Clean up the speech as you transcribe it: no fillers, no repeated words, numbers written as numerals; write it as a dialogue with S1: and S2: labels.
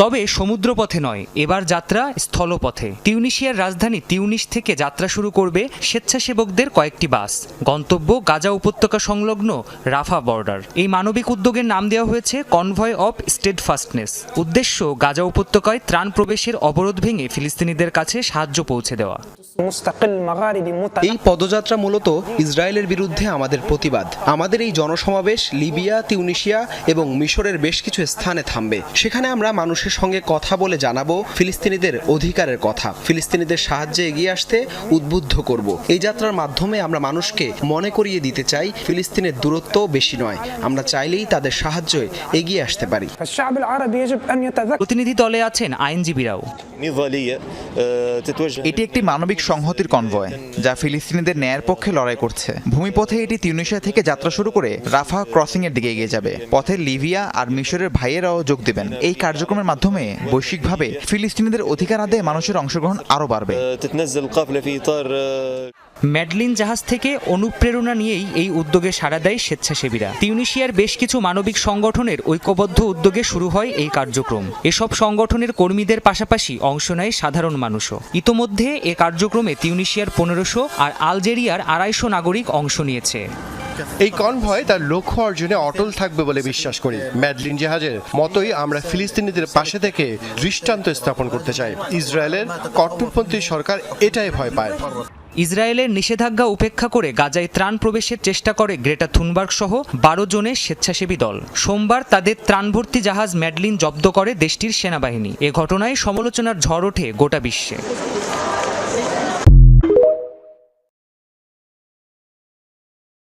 S1: তবে সমুদ্রপথে নয়, এবার যাত্রা স্থলপথে। তিউনিশিয়ার রাজধানী তিউনিস থেকে যাত্রা শুরু করবে স্বেচ্ছাসেবকদের কয়েকটি বাস। গন্তব্য গাজা উপত্যকা সংলগ্ন রাফা বর্ডার। এই মানবিক উদ্যোগের নাম দেওয়া হয়েছে কনভয় অফ স্টেডফাস্টনেস। উদ্দেশ্য গাজা উপত্যকায় ত্রাণ প্রবেশের অবরোধ ভেঙে ফিলিস্তিনিদের কাছে সাহায্য পৌঁছে দেওয়া।
S2: এই পদযাত্রা মূলত ইসরায়েলের বিরুদ্ধে আমাদের প্রতিবাদ। আমাদের এই জনসমাবেশ লিবিয়া, তিউনিশিয়া এবং মিশরের বেশ কিছু স্থানে থামবে। সেখানে আমরা মানুষের সঙ্গে কথা বলে জানাবো ফিলিস্তিনিদের অধিকারের কথা, ফিলিস্তিনিদের সাহায্যে এগিয়ে আসতে উদ্বুদ্ধ করব। এই যাত্রার মাধ্যমে আমরা মানুষকে মনে করিয়ে দিতে চাই ফিলিস্তিনের দূরত্ব বেশি নয়, আমরা চাইলেই তাদের সাহায্যে এগিয়ে আসতে পারি।
S1: প্রতিনিধি দলে আছেন আইনজীবীরাও।
S3: এটি একটি মানবিক সংহতির কনভয় যা ফিলিস্তিনিদের ন্যায়ের পক্ষে লড়াই করছে। ভূমিপথে এটি তিউনিশিয়া থেকে যাত্রা শুরু করে রাফা ক্রসিং এর দিকে এগিয়ে যাবে। পথে লিবিয়া আর মিশরের ভাইয়েরাও যোগ দেবেন। এই কার্যক্রমের মাধ্যমে বৈশ্বিকভাবে ফিলিস্তিনিদের অধিকার আদায়ে মানুষের অংশগ্রহণ আরও বাড়বে।
S1: ম্যাডলিন জাহাজ থেকে অনুপ্রেরণা নিয়েই এই উদ্যোগে সাড়া দেয় স্বেচ্ছাসেবীরা। তিউনিশিয়ার বেশ কিছু মানবিক সংগঠনের ঐক্যবদ্ধ উদ্যোগে শুরু হয় এই কার্যক্রম। এসব সংগঠনের কর্মীদের পাশাপাশি অংশ নেয় সাধারণ মানুষও। ইতোমধ্যে এ কার্যক্রমে তিউনিশিয়ার 1500 আর আলজেরিয়ার 250 নাগরিক অংশ নিয়েছে।
S4: এই কনভয় তার লক্ষ্য অর্জনে অটল থাকবে বলে বিশ্বাস করি। ম্যাডলিন জাহাজের মতোই আমরা ফিলিস্তিনিদের পাশে থেকে দৃষ্টান্ত স্থাপন করতে চাই। ইসরায়েলের কট্টরপন্থী সরকার এটাই ভয় পায়।
S1: ইসরায়েলের নিষেধাজ্ঞা উপেক্ষা করে গাজায় ত্রাণ প্রবেশের চেষ্টা করে গ্রেটা থুনবার্গ সহ 12 জনের স্বেচ্ছাসেবী দল। সোমবার তাদের ত্রাণভর্তি জাহাজ ম্যাডলিন জব্দ করে দেশটির সেনাবাহিনী। এ ঘটনায় সমালোচনার ঝড় ওঠে গোটা বিশ্বে।